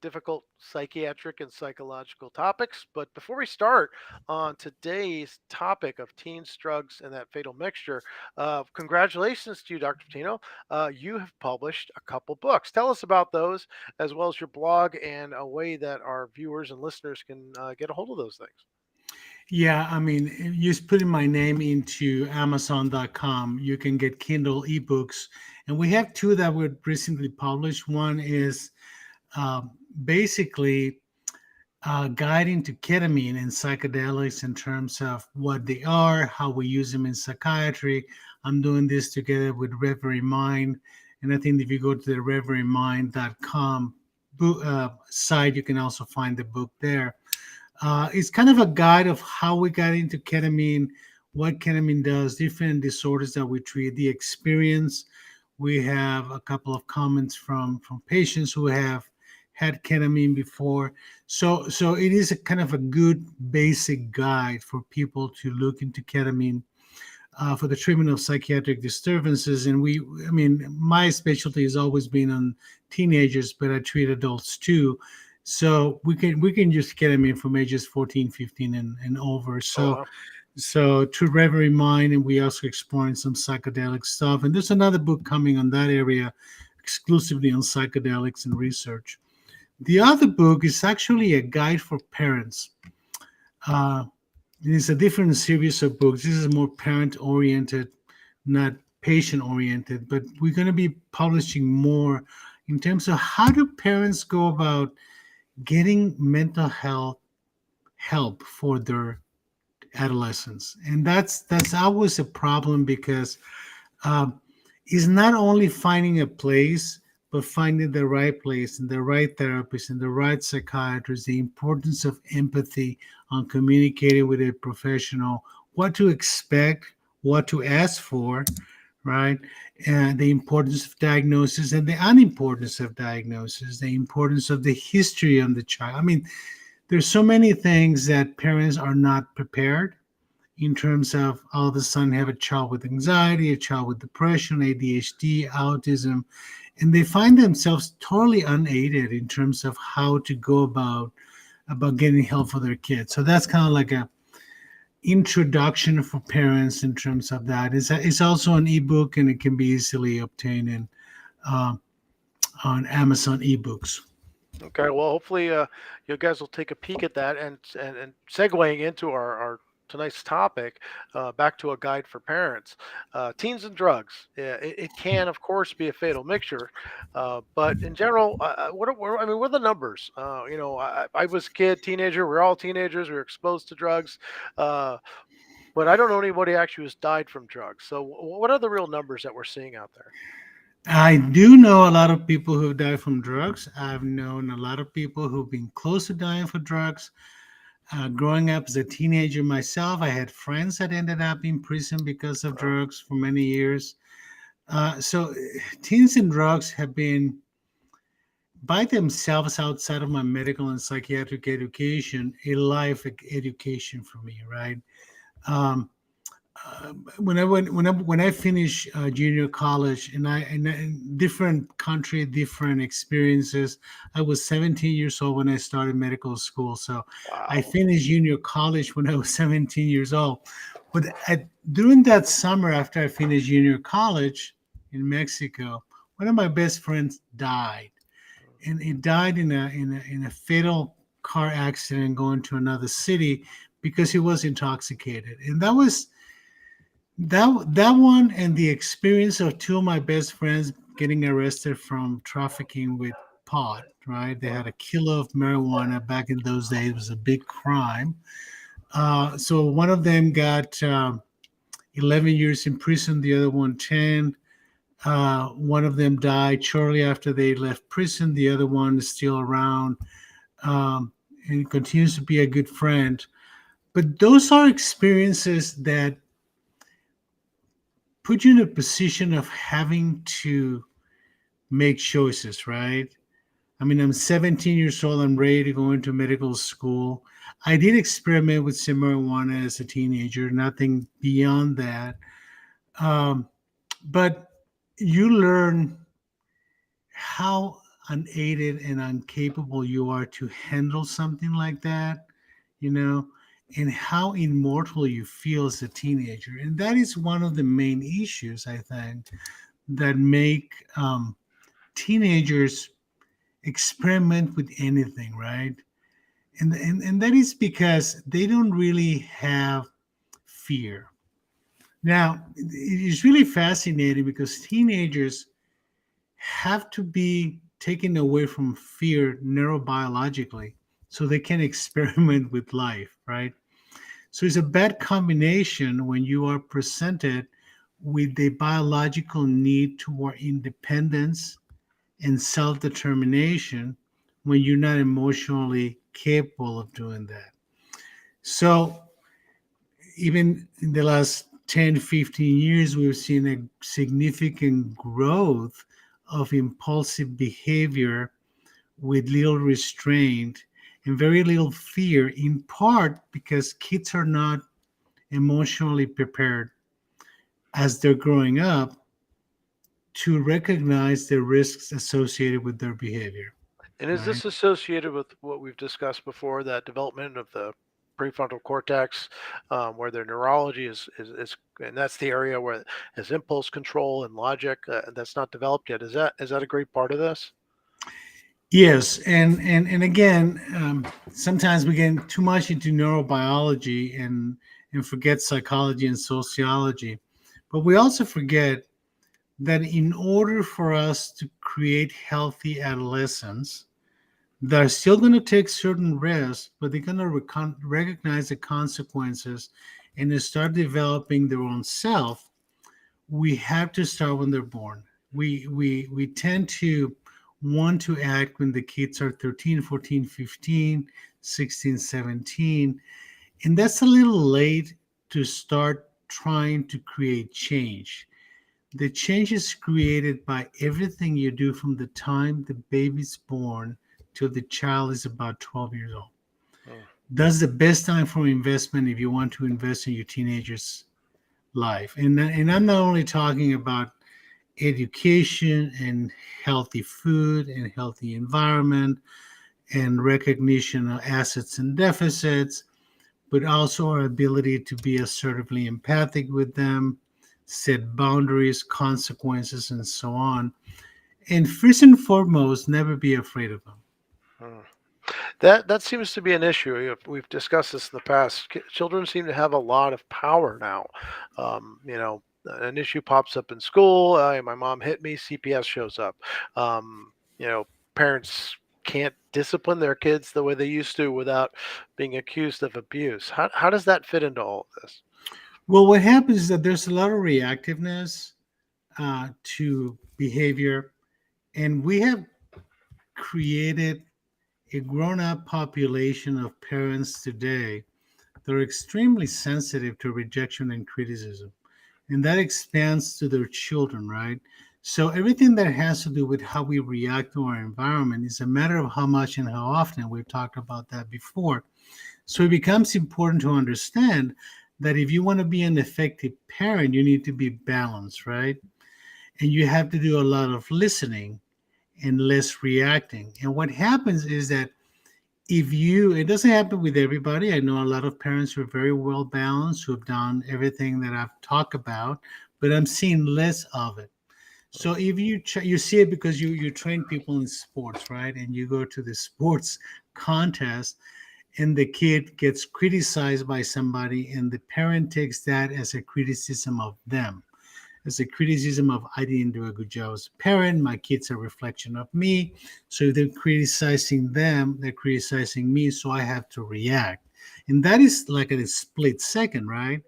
difficult psychiatric and psychological topics. But before we start on today's topic of teens, drugs, and that fatal mixture, congratulations to you, Dr. Patino. You have published a couple books. Tell us about those, as well as your blog and a way that our viewers and listeners can get a hold of those things. Yeah, I mean, if you just putting my name into Amazon.com, you can get Kindle ebooks. And we have two that were recently published. One is uh, basically guiding to ketamine and psychedelics in terms of what they are, how we use them in psychiatry. I'm doing this together with Reverie Mind. And I think if you go to the reverymind.com site, you can also find the book there. It's kind of a guide of how we got into ketamine, what ketamine does, different disorders that we treat, the experience. We have a couple of comments from patients who have had ketamine before. So it is a kind of a good basic guide for people to look into ketamine for the treatment of psychiatric disturbances. And I mean, my specialty has always been on teenagers, but I treat adults too. So we can just get them in from ages 14, 15, and over. Oh, So wow. so to Reverie Mind, and we also exploring some psychedelic stuff. And there's another book coming on that area, exclusively on psychedelics and research. The other book is actually a guide for parents. Uh, it's a different series of books. This is more parent oriented, not patient oriented, but we're going to be publishing more in terms of how do parents go about getting mental health help for their adolescents. And that's always a problem because um, it's not only finding a place, but finding the right place and the right therapist and the right psychiatrist, the importance of empathy on communicating with a professional, what to expect, what to ask for, right? And the importance of diagnosis and the unimportance of diagnosis, the importance of the history on the child. I mean, there's so many things that parents are not prepared in terms of all of a sudden have a child with anxiety, a child with depression, ADHD, autism, and they find themselves totally unaided in terms of how to go about getting help for their kids. So that's kind of like a introduction for parents in terms of that. It's also an ebook and it can be easily obtained uh, on Amazon ebooks. Okay, well, hopefully, you guys will take a peek at that, and segueing into our tonight's topic, back to a guide for parents, teens and drugs. Yeah, it can, of course, be a fatal mixture, but in general, I mean, what are the numbers? I was a kid, teenager. We're all teenagers. We were exposed to drugs, uh, but I don't know anybody actually who's died from drugs. So, what are the real numbers that we're seeing out there? I do know a lot of people who died from drugs. I've known a lot of people who've been close to dying for drugs. Growing up as a teenager myself, I had friends that ended up in prison because of Wow. drugs for many years. So, teens and drugs have been by themselves outside of my medical and psychiatric education a life education for me, right? Um, when I finished junior college and different country, different experiences. I was 17 years old when I started medical school, so I Wow. finished junior college when I was 17 years old. But during that summer after I finished junior college in Mexico, one of my best friends died, and he died in a fatal car accident going to another city because he was intoxicated, and that one and the experience of two of my best friends getting arrested from trafficking with pot, right? They had a kilo of marijuana back in those days. It was a big crime. So one of them got 11 years in prison, the other one 10. One of them died shortly after they left prison. The other one is still around um, and continues to be a good friend. But those are experiences that put you in a position of having to make choices, right? I mean, I'm 17 years old. I'm ready to go into medical school. I did experiment with some marijuana as a teenager, nothing beyond that. Um, but you learn how unaided and incapable you are to handle something like that, you know, and how immortal you feel as a teenager. And that is one of the main issues, I think, that make teenagers experiment with anything, right? And that is because they don't really have fear. Now, it is really fascinating because teenagers have to be taken away from fear neurobiologically so they can experiment with life, right? So it's a bad combination when you are presented with a biological need toward independence and self determination when you're not emotionally capable of doing that. So even in the last 10, 15 years, we've seen a significant growth of impulsive behavior with little restraint and very little fear, in part because kids are not emotionally prepared as they're growing up to recognize the risks associated with their behavior, And is right? this associated with what we've discussed before, that development of the prefrontal cortex, where their neurology is, and that's the area where has impulse control and logic that's not developed yet. Is that a great part of this? Yes, and again, sometimes we get too much into neurobiology and forget psychology and sociology, but we also forget that in order for us to create healthy adolescents, they're still going to take certain risks, but they're going to recognize the consequences and they start developing their own self. We have to start when they're born. We tend to want to act when the kids are 13, 14, 15, 16, 17, and that's a little late to start trying to create change. The change is created by everything you do from the time the baby's born till the child is about 12 years old. Mm. That's the best time for investment if you want to invest in your teenager's life. And I'm not only talking about education and healthy food and healthy environment and recognition of assets and deficits, but also our ability to be assertively empathic with them, set boundaries, consequences, and so on. And first and foremost, never be afraid of them. Mm. That seems to be an issue. We've discussed this in the past. Children seem to have a lot of power now. An issue pops up in school. My mom hit me. CPS shows up. Um, Parents can't discipline their kids the way they used to without being accused of abuse. How does that fit into all of this? Well, what happens is that there's a lot of reactiveness to behavior, and we have created a grown up population of parents today that are extremely sensitive to rejection and criticism. And that expands to their children, right? So everything that has to do with how we react to our environment is a matter of how much and how often. We've talked about that before. So it becomes important to understand that if you want to be an effective parent, you need to be balanced, right? And you have to do a lot of listening and less reacting. And what happens is that if you, it doesn't happen with everybody. I know a lot of parents who are very well balanced, who have done everything that I've talked about, but I'm seeing less of it. So if you see it because you train people in sports, right? And you go to the sports contest and the kid gets criticized by somebody and the parent takes that as a criticism of them, as a criticism of I didn't do a good job as a parent, my kid's a reflection of me. So if they're criticizing them, they're criticizing me, so I have to react. And that is like a split second, right?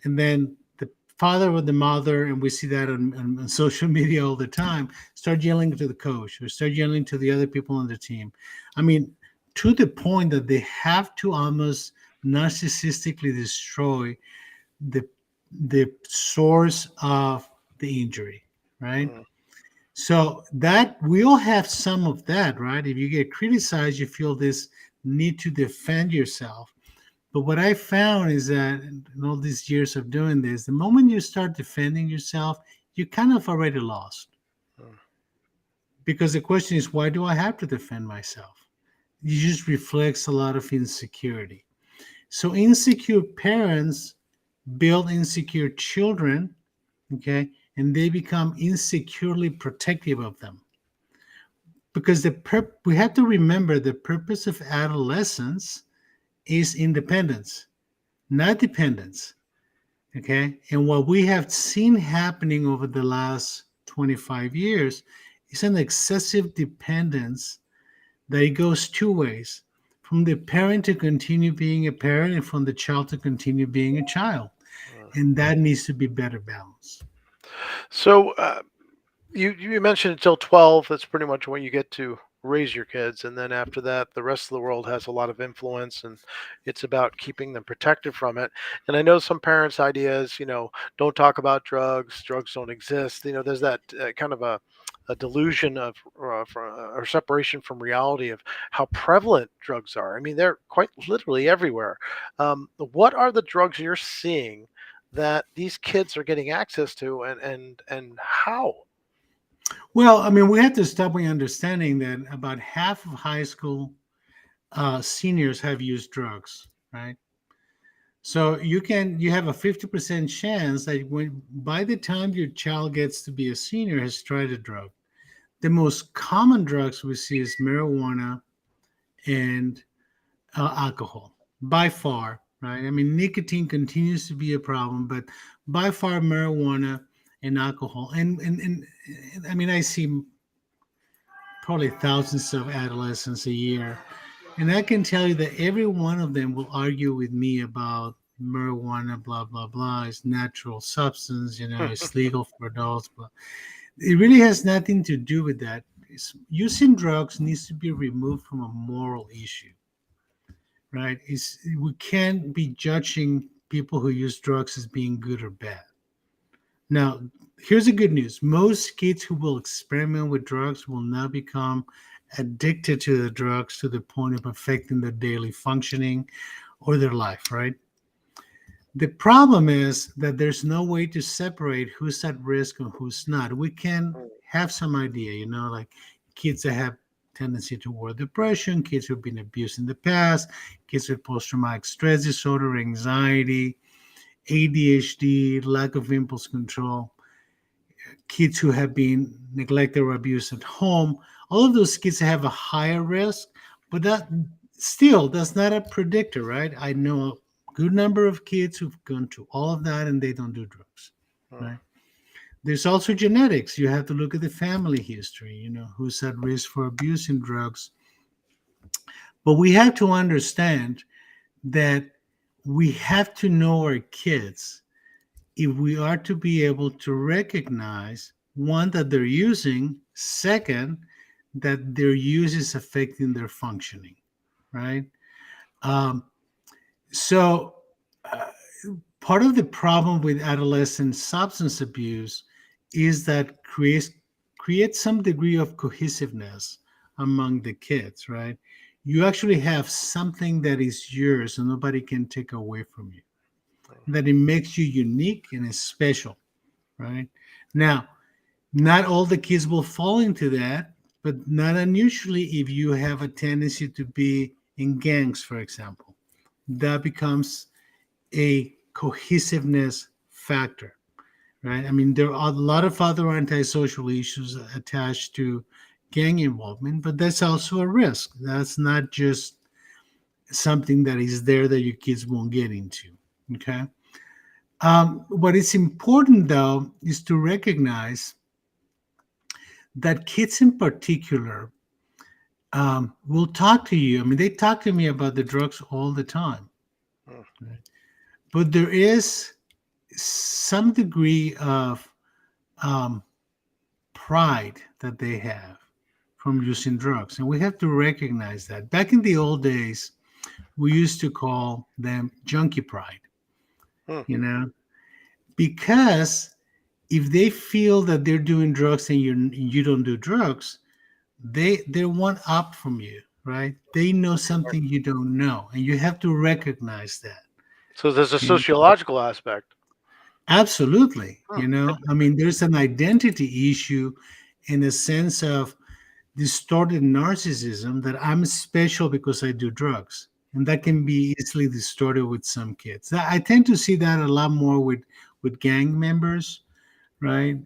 And then the father or the mother, and we see that on social media all the time, start yelling to the coach or start yelling to the other people on the team. I mean, to the point that they have to almost narcissistically destroy the the source of the injury, right? Mm. So that we all have some of that, right? If you get criticized, you feel this need to defend yourself. But what I found is that in all these years of doing this, the moment you start defending yourself, you kind of already lost Mm. Because the question is, why do I have to defend myself? It just reflects a lot of insecurity. So insecure parents build insecure children, okay, and they become insecurely protective of them. Because we have to remember the purpose of adolescence is independence, not dependence. Okay. And what we have seen happening over the last 25 years is an excessive dependence that it goes two ways, from the parent to continue being a parent and from the child to continue being a child. Uh, And that needs to be better balanced. So you mentioned until 12. That's pretty much when you get to raise your kids, and then after that, the rest of the world has a lot of influence, and it's about keeping them protected from it. And I know some parents' ideas, don't talk about drugs. Drugs don't exist. There's that kind of a delusion of or separation from reality of how prevalent drugs are. I mean, they're quite literally everywhere. What are the drugs you're seeing that these kids are getting access to, and how? Well, I mean, we have to start by understanding that about half of high school seniors have used drugs, right? So you have a 50% chance that when by the time your child gets to be a senior has tried a drug. The most common drugs we see is marijuana and alcohol by far, right? I mean, nicotine continues to be a problem, but by far marijuana and alcohol. And I mean, I see probably thousands of adolescents a year. And I can tell you that every one of them will argue with me about marijuana, blah, blah, blah. It's natural substance, it's legal for adults, but it really has nothing to do with that. Using drugs needs to be removed from a moral issue, right? We can't be judging people who use drugs as being good or bad. Now, here's the good news. Most kids who will experiment with drugs will not become addicted to the drugs to the point of affecting their daily functioning or their life, right? The problem is that there's no way to separate who's at risk and who's not. We can have some idea, like kids that have tendency toward depression, kids who've been abused in the past, kids with post-traumatic stress disorder, anxiety, ADHD, lack of impulse control, kids who have been neglected or abused at home. All of those kids have a higher risk, but that's not a predictor, right? I know a good number of kids who've gone through all of that and they don't do drugs, Hmm. right? There's also genetics. You have to look at the family history, who's at risk for abusing drugs. But we have to understand that we have to know our kids if we are to be able to recognize, one, that they're using, second, that their use is affecting their functioning, right? Um, so, uh, part of the problem with adolescent substance abuse is that creates some degree of cohesiveness among the kids, right? You actually have something that is yours and nobody can take away from you, that it makes you unique and is special, right? Now, not all the kids will fall into that, but not unusually if you have a tendency to be in gangs, for example, that becomes a cohesiveness factor, right? I mean, there are a lot of other antisocial issues attached to gang involvement, but that's also a risk. That's not just something that is there that your kids won't get into, okay? What is important, though, is to recognize that kids in particular will talk to you. I mean, they talk to me about the drugs all the time. Hmm. Right? But there is some degree of um, pride that they have from using drugs. And we have to recognize that. Back in the old days, we used to call them junkie pride, Hmm. Because if they feel that they're doing drugs and you don't do drugs, they're one up from you, right? They know something you don't know, and you have to recognize that. So there's a You know? sociological aspect. Absolutely. Hmm. I mean, there's an identity issue in the sense of distorted narcissism that I'm special because I do drugs. And that can be easily distorted with some kids. I tend to see that a lot more with gang members, right?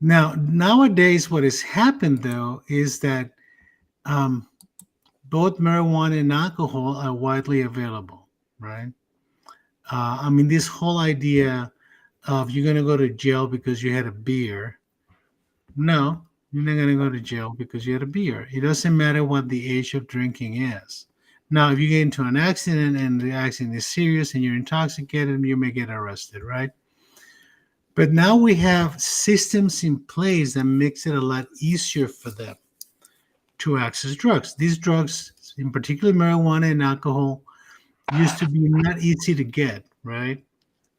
Now, nowadays, what has happened though is that um, both marijuana and alcohol are widely available, right? I mean, this whole idea of you're going to go to jail because you had a beer. No, you're not going to go to jail because you had a beer. It doesn't matter what the age of drinking is. Now, if you get into an accident and the accident is serious and you're intoxicated, you may get arrested, right? But now we have systems in place that makes it a lot easier for them to access drugs. These drugs, in particular marijuana and alcohol, used to be not easy to get, right?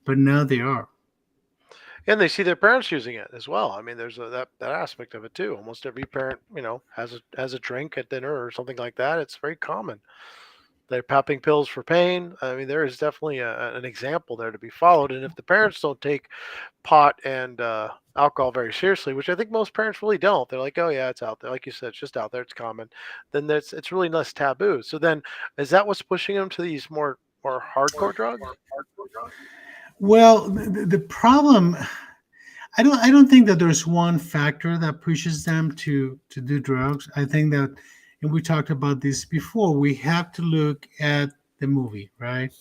But now they are. And they see their parents using it as well. I mean, there's that aspect of it too. Almost every parent, has a drink at dinner or something like that. It's very common. They're popping pills for pain. I mean, there is definitely an example there to be followed. And if the parents don't take pot and alcohol very seriously, which I think most parents really don't, they're like, "Oh yeah, it's out there." Like you said, it's just out there. It's common. Then it's really less taboo. So then, is that what's pushing them to these more hardcore drugs? Well, the problem, I don't think that there's one factor that pushes them to do drugs. I think that, and we talked about this before, we have to look at the movie, right?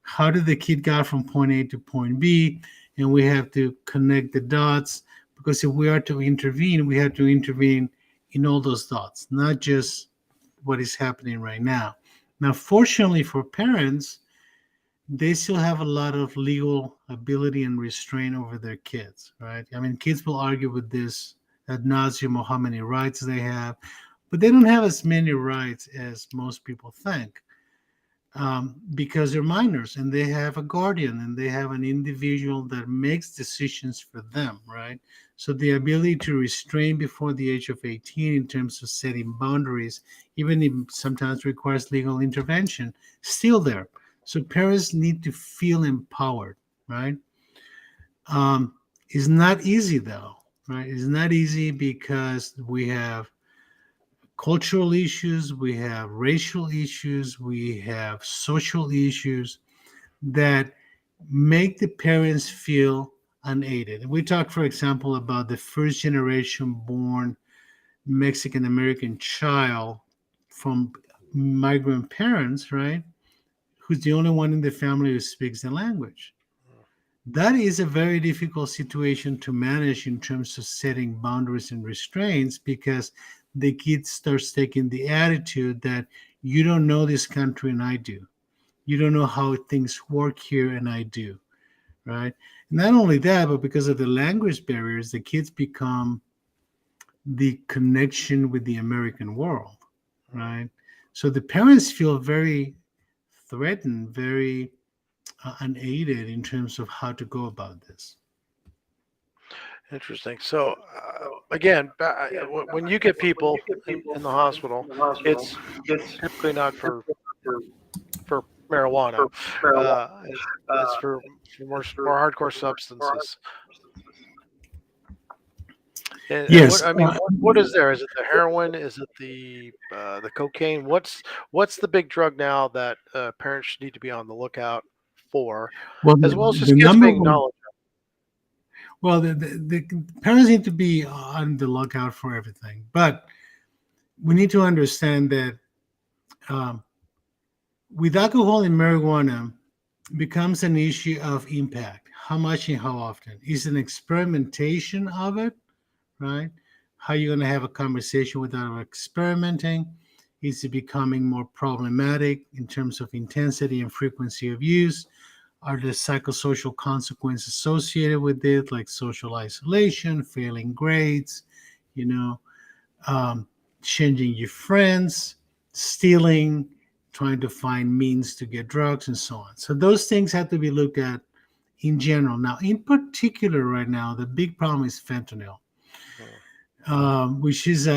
How did the kid got from point A to point B? And we have to connect the dots, because if we are to intervene, we have to intervene in all those dots, not just what is happening right now. Now, fortunately for parents, they still have a lot of legal ability and restraint over their kids, right? I mean, kids will argue with this ad nauseum of how many rights they have, but they don't have as many rights as most people think, because they're minors and they have a guardian and they have an individual that makes decisions for them, right? So the ability to restrain before the age of 18 in terms of setting boundaries, even if sometimes requires legal intervention, still there. So parents need to feel empowered, right? Um, it's not easy though, right? It's not easy because we have cultural issues, we have racial issues, we have social issues that make the parents feel unaided. We talk, for example, about the first generation born Mexican American child from migrant parents, right? Who's the only one in the family who speaks the language. That is a very difficult situation to manage in terms of setting boundaries and restraints, because the kid starts taking the attitude that you don't know this country and I do. You don't know how things work here and I do, right? Not only that, but because of the language barriers, the kids become the connection with the American world, right? So the parents feel very threatened, very unaided in terms of how to go about this. Interesting. So again, when you get people in the hospital, it's typically not for marijuana. It's for more hardcore substances. And Yes. what I mean, what is there? Is it the heroin? Is it the cocaine? What's the big drug now that parents need to be on the lookout for, Well, as well as the just kids number being one, knowledge. well, the parents need to be on the lookout for everything, but we need to understand that um, with alcohol and marijuana becomes an issue of impact. How much and how often? Is an experimentation of it, right? How you going to have a conversation without experimenting? Is it becoming more problematic in terms of intensity and frequency of use? Are there psychosocial consequences associated with it, like social isolation, failing grades, you know, um, changing your friends, stealing, trying to find means to get drugs, and so on. So those things have to be looked at in general. Now, in particular, right now, the big problem is fentanyl, Mhm. which is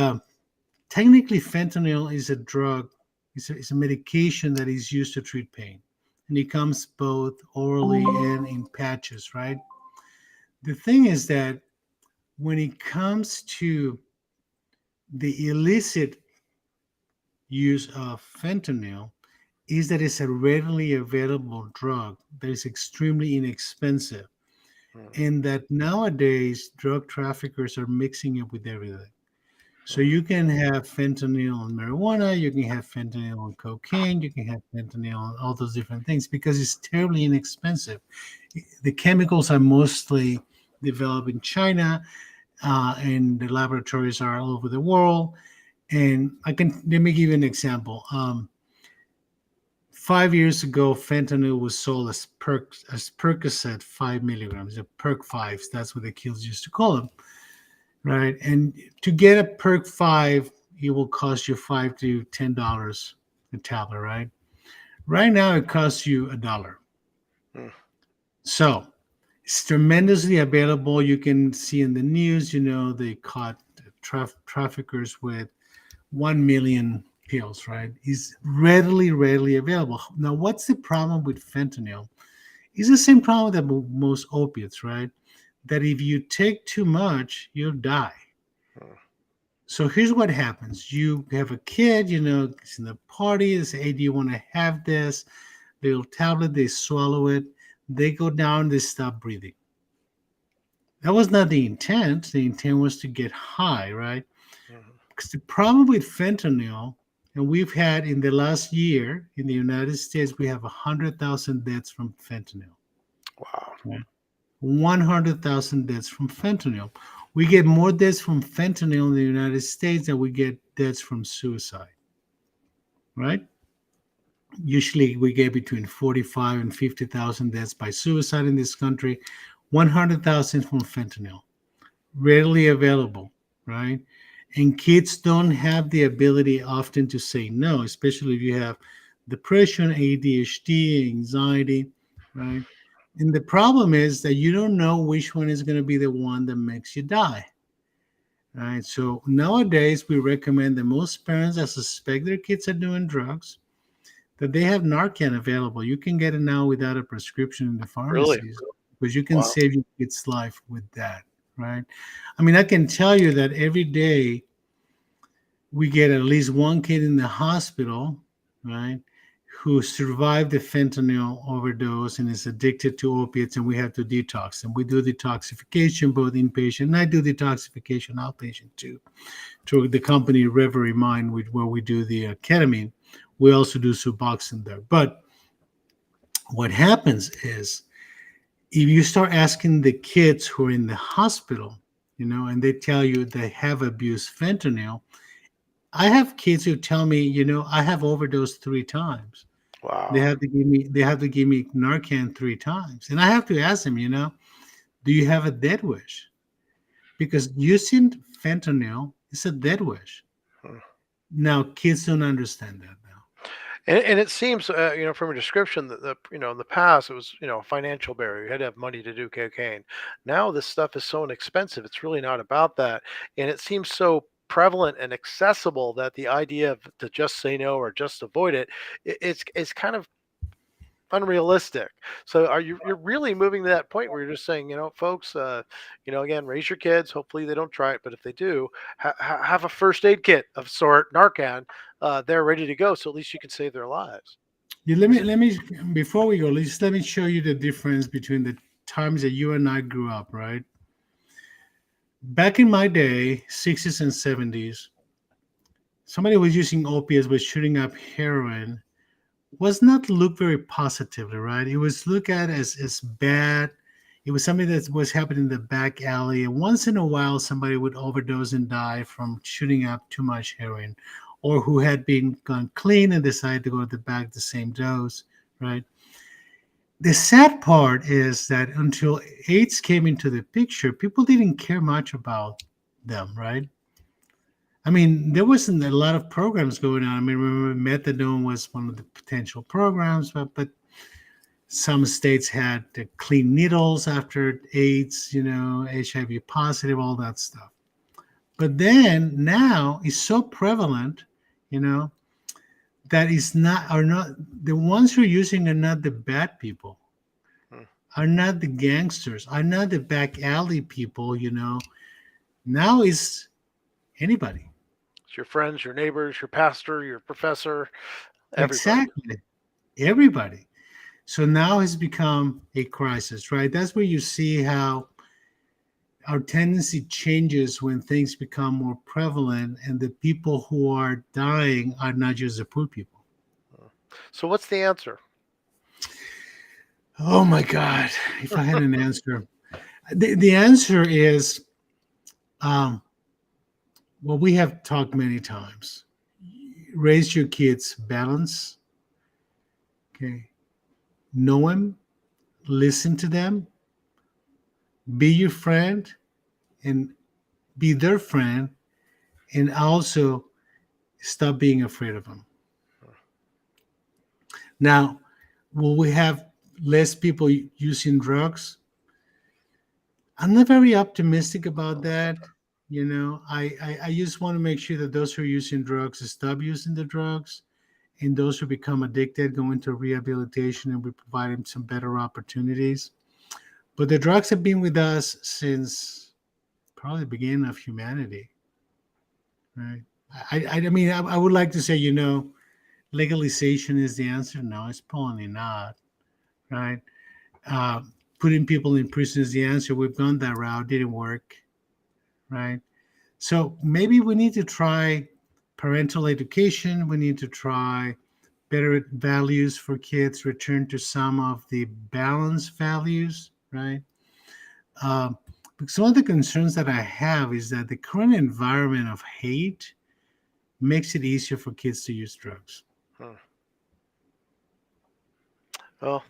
technically fentanyl is a drug, it's a medication that is used to treat pain. And it comes both orally and in patches, right? The thing is that when it comes to the illicit use of fentanyl is that it's a readily available drug that is extremely inexpensive, Mm, and that nowadays drug traffickers are mixing it with everything. So mm, you can have fentanyl on marijuana, you can have fentanyl on cocaine, you can have fentanyl on all those different things because it's terribly inexpensive. The chemicals are mostly developed in China, and the laboratories are all over the world. And let me give you an example. 5 years ago, fentanyl was sold as Percocet 5 milligrams, the Perc fives. That's what the kids used to call them, right? And to get a Perc five, it will cost you $5 to $10 a tablet, right? Right now, it costs you $1. mm. So it's tremendously available. You can see in the news, they caught traffickers with 1 million pills, right? Is readily available. Now, what's the problem with fentanyl? It's the same problem that most opiates, right? That if you take too much, you'll die. Mm. So here's what happens. You have a kid, it's in the party, they say, hey, do you want to have this little tablet? They swallow it, they go down, they stop breathing. That was not the intent. The intent was to get high, right? Mhm. Because the problem with fentanyl, and we've had in the last year in the United States, we have 100,000 deaths from fentanyl. Wow. Right? 100,000 deaths from fentanyl. We get more deaths from fentanyl in the United States than we get deaths from suicide, right? Usually we get between 45 and 50,000 deaths by suicide in this country, 100,000 from fentanyl. Readily available, right? And kids don't have the ability often to say no, especially if you have depression, ADHD, anxiety, right? And the problem is that you don't know which one is going to be the one that makes you die, right? So nowadays, we recommend that most parents that suspect their kids are doing drugs, that they have Narcan available. You can get it now without a prescription in the Really? pharmacies because you can Wow. save your kid's life with that, right? I mean, I can tell you that every day we get at least one kid in the hospital, right, who survived the fentanyl overdose and is addicted to opiates, and we have to detox. And we do detoxification both inpatient, and I do detoxification outpatient too, through the company Reverie Mind, where we do the ketamine. We also do Suboxone there. But what happens is if you start asking the kids who are in the hospital, and they tell you they have abused fentanyl, I have kids who tell me, I have overdosed 3 times. They Wow. have to give me they have to give me Narcan 3 times. And I have to ask them, do you have a death wish? Because using fentanyl is a death wish. Hmm. Now kids don't understand that now. And it seems, from a description that in the past it was, a financial barrier. You had to have money to do cocaine. Now this stuff is so inexpensive. It's really not about that, and it seems so prevalent and accessible that the idea of to just say no or just avoid it, it's kind of unrealistic. So you're really moving to that point where you're just saying, folks, again, raise your kids. Hopefully they don't try it, but if they do, have a first aid kit of sort, Narcan, they're ready to go. So at least you can save their lives. Yeah, let Is me it let me before we go, let me show you the difference between the times that you and I grew up, right? Back in my day, 60s and 70s, somebody was using opiates, was shooting up heroin, was not looked very positively, right? It was looked at as bad. It was something that was happening in the back alley. And once in a while, somebody would overdose and die from shooting up too much heroin, or who had been gone clean and decided to go to the back the same dose, right? The sad part is that until AIDS came into the picture, people didn't care much about them, right? I mean, there wasn't a lot of programs going on. I mean, remember methadone was one of the potential programs, but some states had the clean needles after AIDS, HIV positive, all that stuff. But then now it's so prevalent, you know, that is not are not the ones who are using are not the bad people, hmm, are not the gangsters, are not the back alley people, Now is anybody. It's your friends, your neighbors, your pastor, your professor, everybody. Exactly. Everybody. So now it's become a crisis, right? That's where you see how our tendency changes when things become more prevalent, and the people who are dying are not just the poor people. So what's the answer? Oh my God. If I had an answer, the answer is um, well, we have talked many times. Raise your kids balance, okay? Know them, listen to them, be your friend, and be their friend, and also stop being afraid of them. Now, will we have less people using drugs? I'm not very optimistic about that. I just want to make sure that those who are using drugs stop using the drugs, and those who become addicted go into rehabilitation, and we provide them some better opportunities. But the drugs have been with us since probably the beginning of humanity, right? I mean, I would like to say, legalization is the answer. No, it's probably not, right? Uh, Putting people in prison is the answer. We've gone that route, didn't work, right? So maybe we need to try parental education. We need to try better values for kids, return to some of the balanced values, right? Um, some of the concerns that I have is that the current environment of hate makes it easier for kids to use drugs. Hmm. Well,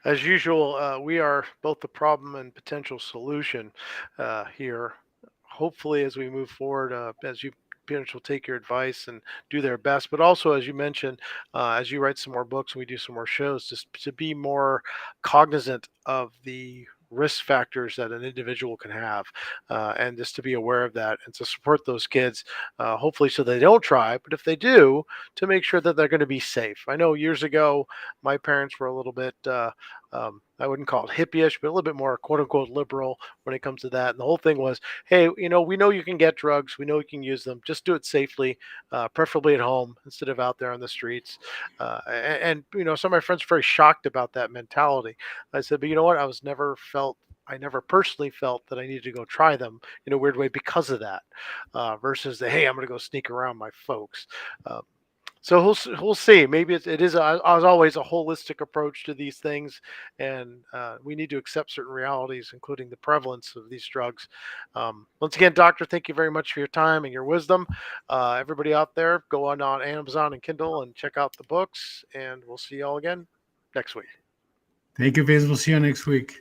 as usual, we are both the problem and potential solution here. Hopefully, as we move forward, as you parents will take your advice and do their best, but also, as you mentioned, as you write some more books and we do some more shows, just to be more cognizant of the risk factors that an individual can have, and just to be aware of that and to support those kids, hopefully, so they don't try, but if they do, to make sure that they're going to be safe. I know years ago, my parents were a little bit, I wouldn't call it hippie-ish, but a little bit more quote unquote liberal when it comes to that. And the whole thing was, hey, we know you can get drugs, we know you can use them, just do it safely, preferably at home instead of out there on the streets. Some of my friends were very shocked about that mentality. I said, but you know what? I never personally felt that I needed to go try them in a weird way because of that, versus the hey, I'm going to go sneak around my folks. Um, so we'll see. Maybe it is as always a holistic approach to these things, and we need to accept certain realities, including the prevalence of these drugs. Once again, Doctor, thank you very much for your time and your wisdom. Everybody out there, go on Amazon and Kindle and check out the books, and we'll see you all again next week. Thank you, Vince. We'll see you next week.